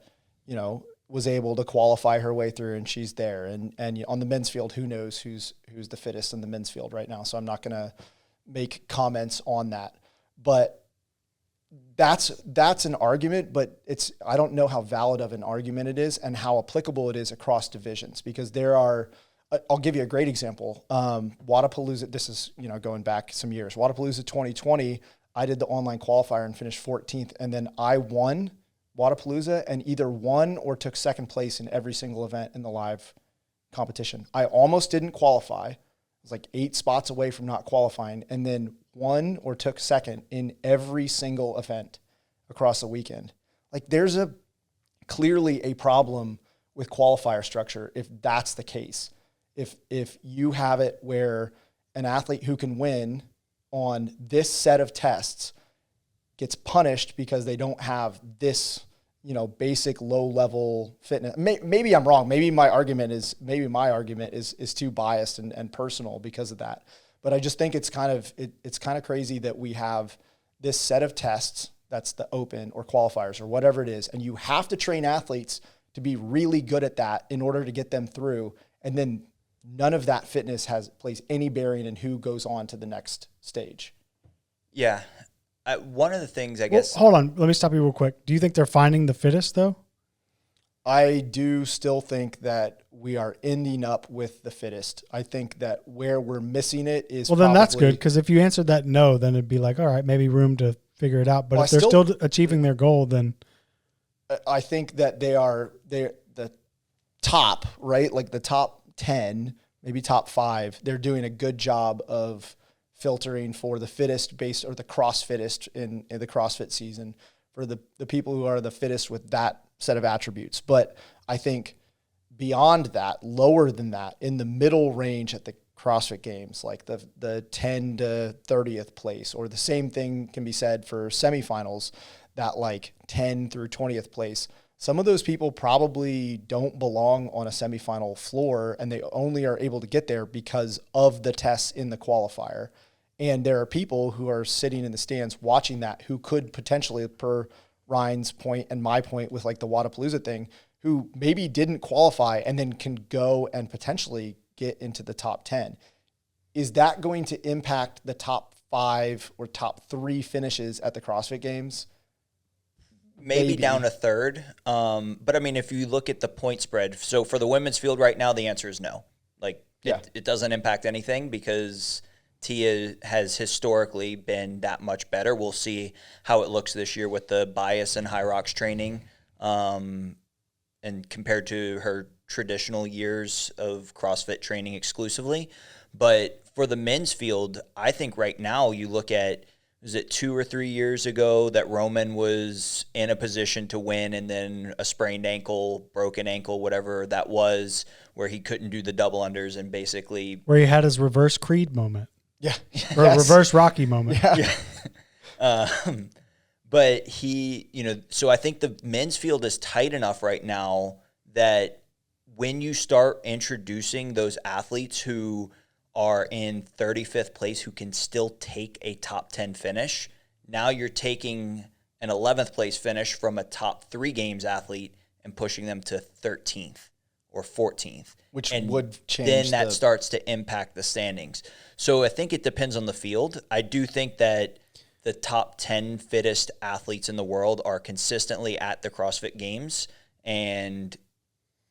was able to qualify her way through and she's there. And on the men's field, who knows who's the fittest in the men's field right now. So I'm not going to make comments on that. But that's an argument, but I don't know how valid of an argument it is and how applicable it is across divisions, because I'll give you a great example. Wadapalooza, this is, going back some years. Wadapalooza 2020, I did the online qualifier and finished 14th. And then I won Wadapalooza and either won or took second place in every single event in the live competition. I almost didn't qualify. I was like 8 spots away from not qualifying, and then won or took second in every single event across the weekend. Like, there's clearly a problem with qualifier structure if that's the case. If you have it where an athlete who can win on this set of tests gets punished because they don't have this, basic low-level fitness. Maybe I'm wrong. Maybe my argument is too biased and personal because of that. But I just think it's kind of crazy that we have this set of tests, that's the Open or qualifiers or whatever it is, and you have to train athletes to be really good at that in order to get them through, and then none of that fitness plays any bearing in who goes on to the next stage. Yeah. One of the things, I guess. Hold on. Let me stop you real quick. Do you think they're finding the fittest, though? I do still think that we are ending up with the fittest. I think that where we're missing it is then that's good, because if you answered that no, then it'd be like, all right, maybe room to figure it out. But if they're still achieving their goal, then. I think that they're the top, right? Like the top 10, maybe top 5. They're doing a good job of filtering for the fittest or the CrossFittest in the CrossFit season, for the people who are the fittest with that set of attributes. But I think beyond that, lower than that, in the middle range at the CrossFit Games, like the 10 to 30th place, or the same thing can be said for semifinals, that like 10 through 20th place. Some of those people probably don't belong on a semifinal floor, and they only are able to get there because of the tests in the qualifier. And there are people who are sitting in the stands watching that who could potentially, per Ryan's point and my point with like the Wadapalooza thing, who maybe didn't qualify and then can go and potentially get into the top 10. Is that going to impact the top 5 or top 3 finishes at the CrossFit Games? Maybe down a third. But I mean, if you look at the point spread, so for the women's field right now, the answer is no. Like, it doesn't impact anything because Tia has historically been that much better. We'll see how it looks this year with the bias and High Rocks training, and compared to her traditional years of CrossFit training exclusively. But for the men's field, I think right now you look at, was it 2 or 3 years ago that Roman was in a position to win and then a sprained ankle, broken ankle, whatever that was, where he couldn't do the double unders and basically... Where he had his reverse Creed moment. Yeah. Or reverse Rocky moment. Yeah. But he, so I think the men's field is tight enough right now that when you start introducing those athletes who are in 35th place who can still take a top 10 finish, now you're taking an 11th place finish from a top 3 games athlete and pushing them to 13th or 14th. Which and would change. Then that starts to impact the standings. So I think it depends on the field. I do think that the top 10 fittest athletes in the world are consistently at the CrossFit Games, and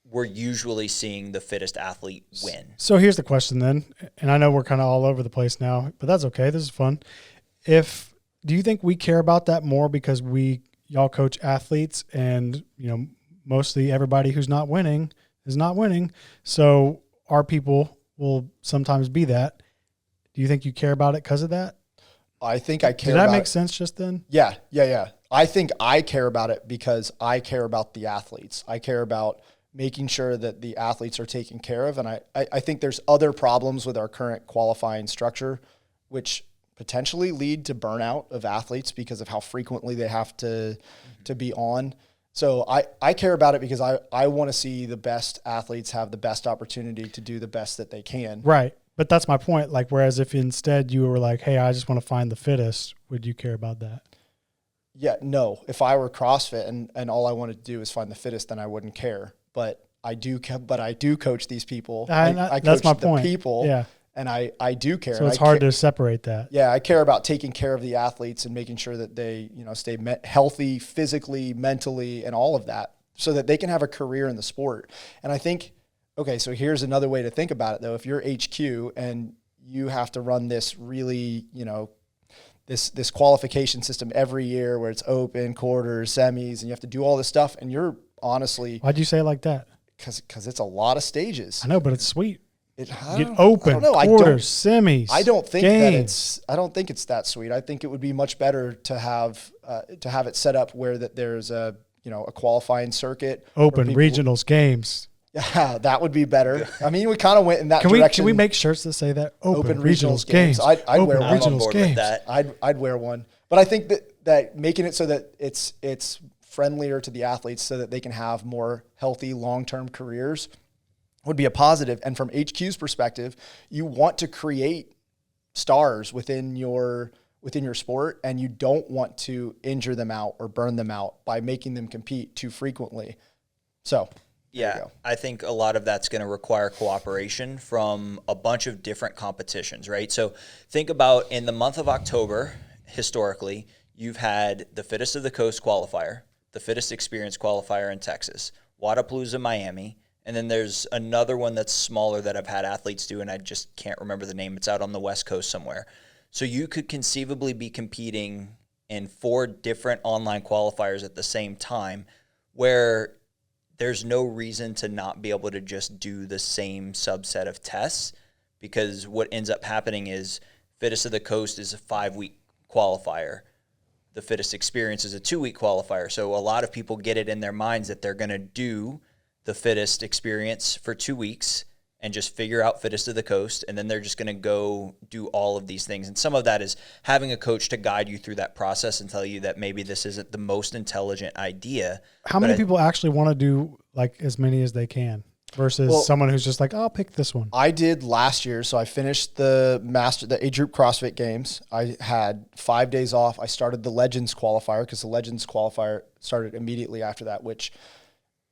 we're usually seeing the fittest athlete win. So here's the question then, and I know we're kind of all over the place now, but that's okay. This is fun. Do you think we care about that more because y'all coach athletes and, mostly everybody who's not winning is not winning. So our people will sometimes be that. Do you think you care about it because of that? I think I care about it. Did that make sense just then? Yeah. I think I care about it because I care about the athletes. I care about making sure that the athletes are taken care of. And I think there's other problems with our current qualifying structure, which potentially lead to burnout of athletes because of how frequently they have to be on. So I care about it because I want to see the best athletes have the best opportunity to do the best that they can. Right. But that's my point. Like, whereas if instead you were like, hey, I just want to find the fittest, would you care about that? Yeah, no. If I were CrossFit and all I wanted to do is find the fittest, then I wouldn't care. But I do coach these people. I coach that's my point. People. Yeah. And I do care. So it's hard to separate that. Yeah, I care about taking care of the athletes and making sure that they, stay healthy physically, mentally, and all of that so that they can have a career in the sport. And I think, okay, so here's another way to think about it, though. If you're HQ and you have to run this really, this qualification system every year where it's open, quarters, semis, and you have to do all this stuff, and you're honestly... Why'd you say it like that? Because it's a lot of stages. I know, but it's sweet. Get open, quarters, semis, I don't think games. I don't think it's that sweet. I think it would be much better to have it set up where that there's a qualifying circuit, open regionals, games. Yeah, that would be better. I mean, we kind of went in that direction. Can we make shirts that say that? Open regionals games. I'd wear one. Regionals games. I'd wear one. But I think that making it so that it's friendlier to the athletes so that they can have more healthy long-term careers would be a positive. And from HQ's perspective, you want to create stars within your sport, and you don't want to injure them out or burn them out by making them compete too frequently. So yeah, I think a lot of that's going to require cooperation from a bunch of different competitions, right? So think about in the month of October, historically, you've had the Fittest of the Coast qualifier, the Fittest Experience qualifier in Texas, Wadapalooza, Miami, and then there's another one that's smaller that I've had athletes do, and I just can't remember the name. It's out on the West Coast somewhere. So you could conceivably be competing in 4 different online qualifiers at the same time where there's no reason to not be able to just do the same subset of tests, because what ends up happening is Fittest of the Coast is a 5-week qualifier. The Fittest Experience is a 2-week qualifier. So a lot of people get it in their minds that they're going to do the Fittest Experience for 2 weeks and just figure out Fittest of the Coast, and then they're just going to go do all of these things. And some of that is having a coach to guide you through that process and tell you that maybe this isn't the most intelligent idea. How many people actually want to do like as many as they can versus someone who's just like, oh, I'll pick this one? I did last year. So I finished the age group CrossFit Games. I had 5 days off. I started the Legends qualifier because the Legends qualifier started immediately after that, which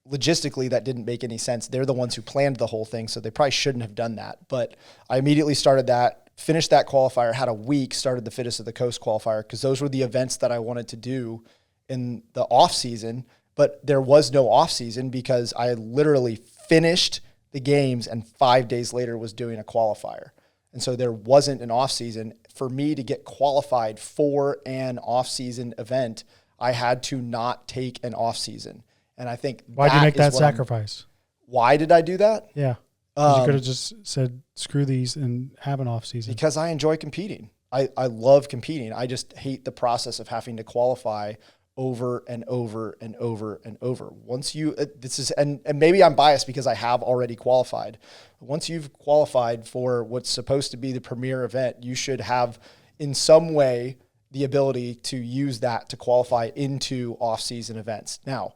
logistically, that didn't make any sense. They're the ones who planned the whole thing, so they probably shouldn't have done that. But I immediately started that, finished that qualifier, had a week, started the Fittest of the Coast qualifier, because those were the events that I wanted to do in the off season. But there was no off season because I literally finished the games and 5 days later was doing a qualifier. And so there wasn't an off season. For me to get qualified for an off season event, I had to not take an off season. And I think why'd you make that sacrifice? Why did I do that? Yeah. You could have just said, screw these and have an off season. Because I enjoy competing. I love competing. I just hate the process of having to qualify over and over and over and over. Once you, and maybe I'm biased because I have already qualified. Once you've qualified for what's supposed to be the premier event, you should have in some way the ability to use that to qualify into off-season events. Now,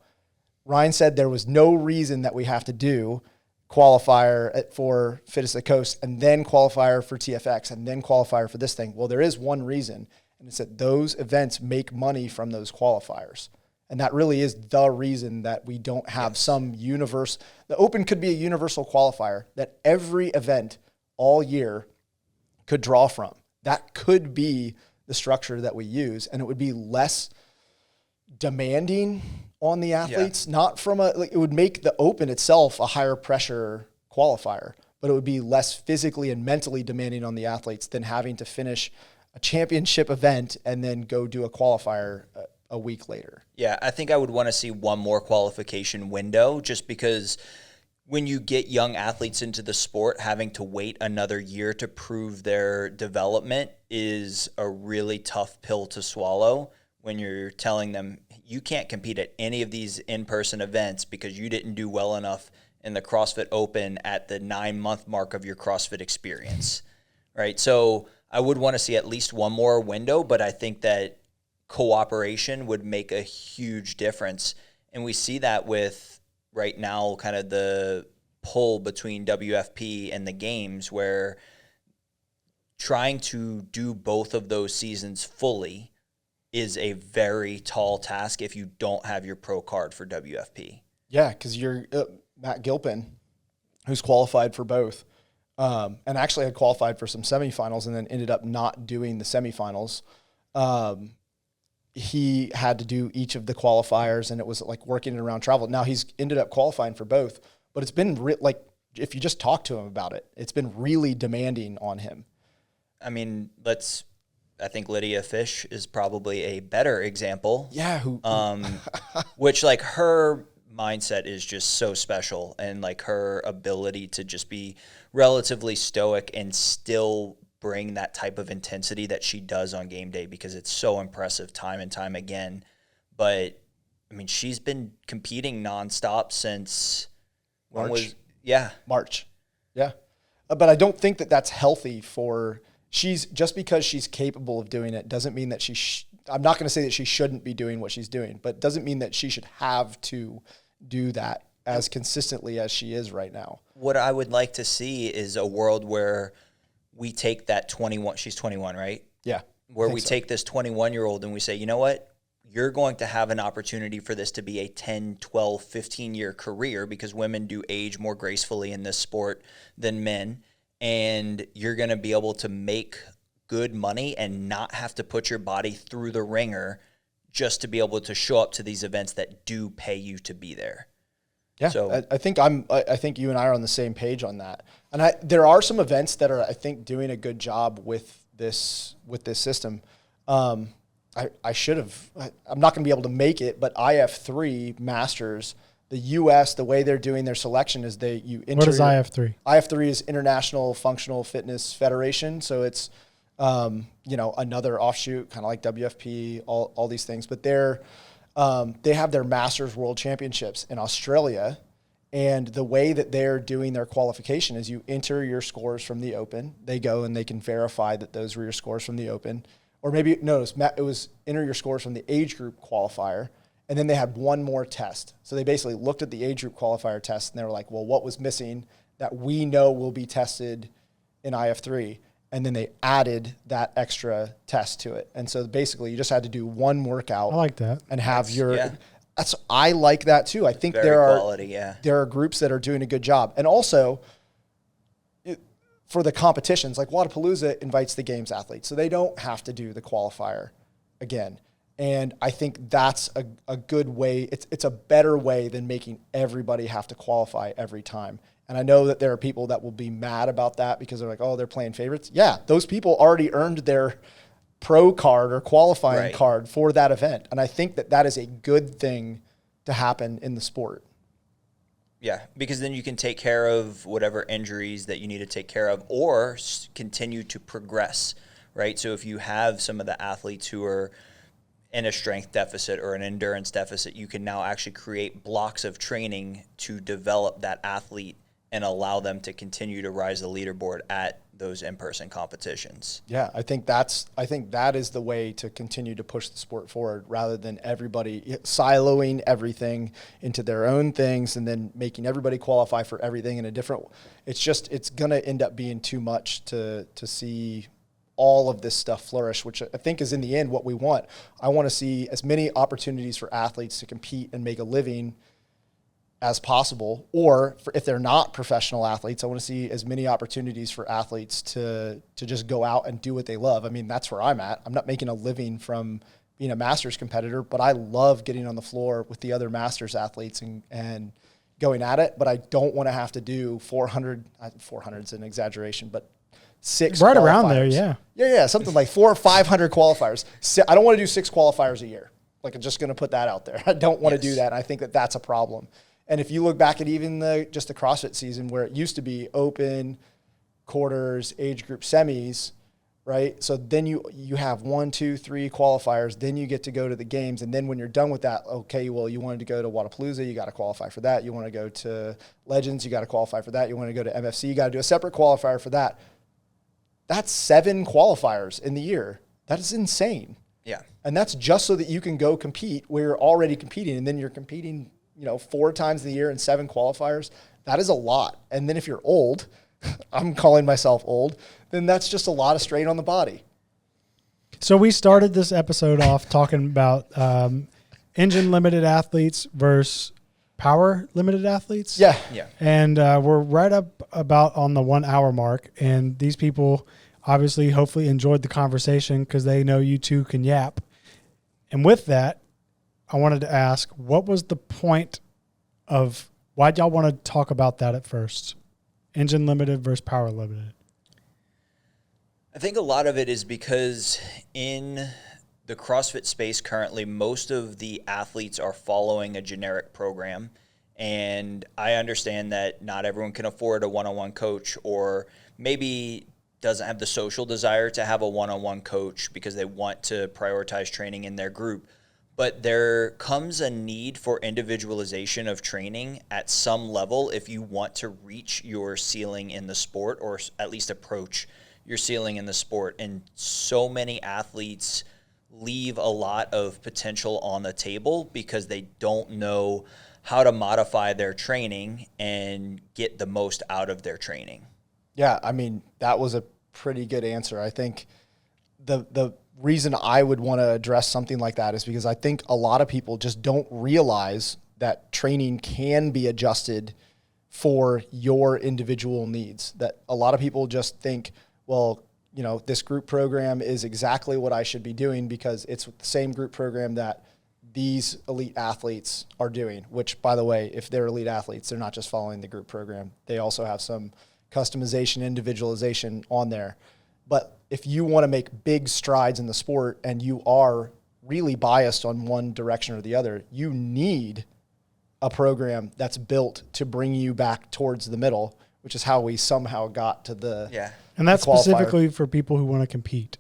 Ryan said there was no reason that we have to do qualifier for Fittest of the Coast and then qualifier for TFX and then qualifier for this thing. Well, there is one reason. And it's that those events make money from those qualifiers. And that really is the reason that we don't have some universe. The Open could be a universal qualifier that every event all year could draw from. That could be the structure that we use. And it would be less demanding on the athletes, not from it would make the Open itself a higher pressure qualifier, but it would be less physically and mentally demanding on the athletes than having to finish a championship event and then go do a qualifier a week later. Yeah, I think I would want to see one more qualification window just because when you get young athletes into the sport, having to wait another year to prove their development is a really tough pill to swallow when you're telling them you can't compete at any of these in-person events because you didn't do well enough in the CrossFit Open at the 9-month mark of your CrossFit experience, right? So I would want to see at least one more window, but I think that cooperation would make a huge difference. And we see that with right now kind of the pull between WFP and the games where trying to do both of those seasons fully is a very tall task if you don't have your pro card for WFP. Yeah, because you're Matt Gilpin, who's qualified for both. And actually had qualified for some semifinals and then ended up not doing the semifinals. He had to do each of the qualifiers, and it was like working around travel. Now he's ended up qualifying for both, but it's been if you just talk to him about it, it's been really demanding on him. I mean, I think Lydia Fish is probably a better example. Yeah. Which like her mindset is just so special, and like her ability to just be relatively stoic and still bring that type of intensity that she does on game day because it's so impressive time and time again. But I mean, she's been competing nonstop since March. March. Yeah. But I don't think that that's healthy for just because she's capable of doing it doesn't mean that I'm not going to say that she shouldn't be doing what she's doing, but doesn't mean that she should have to do that as consistently as she is right now. What I would like to see is a world where we take that 21, she's 21, right? Yeah. Where we take this 21-year-old and we say, you know what? You're going to have an opportunity for this to be a 10, 12, 15-year career because women do age more gracefully in this sport than men. And you're going to be able to make good money and not have to put your body through the ringer just to be able to show up to these events that do pay you to be there. Yeah, so I think you and I are on the same page on that. And there are some events that are, I think, doing a good job with this system. I should have. I'm not going to be able to make it, but IF3 Masters, the U.S. the way they're doing their selection is you enter. What is IF3? IF3 is International Functional Fitness Federation, so it's another offshoot, kind of like WFP, all these things, but they have their Masters World Championships in Australia, and the way that they're doing their qualification is you enter your scores from the Open. They go and they can verify that those were your scores from the Open. Or maybe, no, it was enter your scores from the age group qualifier, and then they had one more test. So they basically looked at the age group qualifier test, and they were like, well, what was missing that we know will be tested in IF3? And then they added that extra test to it. And so basically you just had to do one workout. I like that. And have I like that too. I think Very there quality, there are groups that are doing a good job. And also for the competitions, like Wadapalooza invites the games athletes, so they don't have to do the qualifier again. And I think that's a good way. It's a better way than making everybody have to qualify every time. And I know that there are people that will be mad about that because they're like, oh, they're playing favorites. Yeah, those people already earned their pro card or qualifying card for that event. And I think that that is a good thing to happen in the sport. Yeah, because then you can take care of whatever injuries that you need to take care of or continue to progress, right? So if you have some of the athletes who are in a strength deficit or an endurance deficit, you can now actually create blocks of training to develop that athlete and allow them to continue to rise the leaderboard at those in-person competitions. Yeah, I think that is the way to continue to push the sport forward rather than everybody siloing everything into their own things and then making everybody qualify for everything in a different. It's going to end up being too much to see all of this stuff flourish, which I think is in the end what we want. I want to see as many opportunities for athletes to compete and make a living as possible, or if they're not professional athletes, I want to see as many opportunities for athletes to just go out and do what they love. I mean, that's where I'm at. I'm not making a living from being a Masters competitor, but I love getting on the floor with the other Masters athletes and going at it, but I don't want to have to do 400 is an exaggeration, but 6 right qualifiers. Around there, yeah. Yeah, something like 400 or 500 qualifiers. I don't want to do 6 qualifiers a year. Like, I'm just going to put that out there. I don't want to do that, and I think that that's a problem. And if you look back at even just the CrossFit season where it used to be open, quarters, age group, semis, right? So then you have 1, 2, 3 qualifiers. Then you get to go to the games. And then when you're done with that, okay, well, you wanted to go to Wadapalooza, you got to qualify for that. You want to go to Legends, you got to qualify for that. You want to go to MFC, you got to do a separate qualifier for that. That's 7 qualifiers in the year. That is insane. Yeah. And that's just so that you can go compete where you're already competing. And then you're competing 4 times in the year and 7 qualifiers. That is a lot. And then if you're old, I'm calling myself old, then that's just a lot of strain on the body. So we started this episode off talking about engine limited athletes versus power limited athletes. Yeah. And we're right up about on the 1 hour mark. And these people obviously hopefully enjoyed the conversation because they know you two can yap. And with that, I wanted to ask, what was the point of why'd y'all want to talk about that at first? Engine limited versus power limited. I think a lot of it is because in the CrossFit space currently, most of the athletes are following a generic program. And I understand that not everyone can afford a one-on-one coach or maybe doesn't have the social desire to have a one-on-one coach because they want to prioritize training in their group. But there comes a need for individualization of training at some level if you want to reach your ceiling in the sport or at least approach your ceiling in the sport. And so many athletes leave a lot of potential on the table because they don't know how to modify their training and get the most out of their training. Yeah, I mean, that was a pretty good answer. I think the reason I would want to address something like that is because I think a lot of people just don't realize that training can be adjusted for your individual needs. That a lot of people just think, well, this group program is exactly what I should be doing because it's the same group program that these elite athletes are doing, which, by the way, if they're elite athletes, they're not just following the group program. They also have some customization, individualization on there. But if you want to make big strides in the sport and you are really biased on one direction or the other, you need a program that's built to bring you back towards the middle, which is how we somehow got to the And that's the qualifier. Specifically for people who want to compete.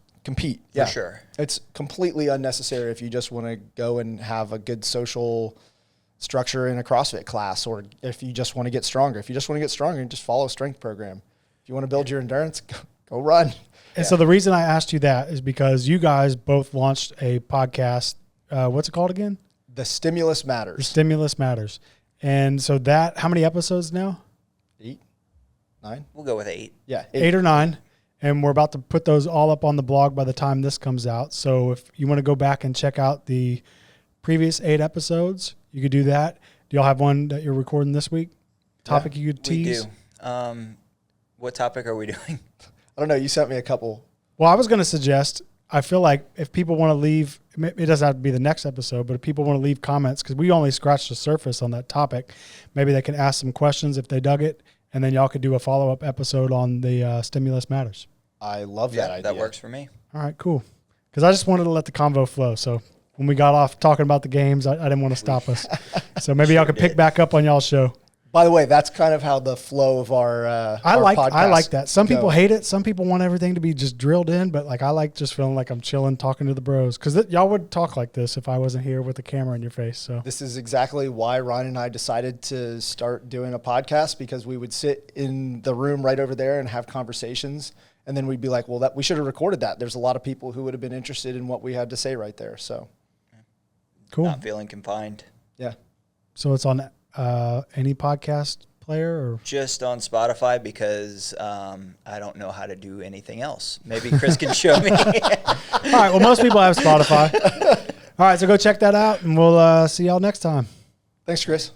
Yeah. For sure. It's completely unnecessary if you just want to go and have a good social structure in a CrossFit class, or if you just want to get stronger. If you just want to get stronger, just follow a strength program. If you want to build your endurance, go run. And so the reason I asked you that is because you guys both launched a podcast. What's it called again? The Stimulus Matters. The Stimulus Matters. And so that, how many episodes now? 8, 9? We'll go with 8. Yeah. 8 or 9. And we're about to put those all up on the blog by the time this comes out. So if you want to go back and check out the previous 8 episodes, you could do that. Do y'all have one that you're recording this week? Topic you could tease? We do. What topic are we doing? I don't know. You sent me a couple. Well, I was going to suggest, I feel like if people want to leave, it doesn't have to be the next episode, but if people want to leave comments, because we only scratched the surface on that topic, maybe they can ask some questions if they dug it, and then y'all could do a follow-up episode on the stimulus matters. I love that idea. That works for me. All right, cool. Because I just wanted to let the convo flow. So when we got off talking about the games, I didn't want to stop us. So maybe y'all could pick back up on y'all's show. By the way, that's kind of how the flow of our I like podcast that. Some people go. hate it. Some people want everything to be just drilled in. But like I like just feeling like I'm chilling, talking to the bros. Because y'all would talk like this if I wasn't here with the camera in your face. So this is exactly why Ryan and I decided to start doing a podcast, because we would sit in the room right over there and have conversations. And then we'd be like, well, we should have recorded that. There's a lot of people who would have been interested in what we had to say right there. So cool. Not feeling confined. Yeah. So it's on any podcast player or just on Spotify, because I don't know how to do anything else. Maybe Chris can show me. All right. Well, most people have Spotify. All right. So go check that out, and we'll see y'all next time. Thanks, Chris.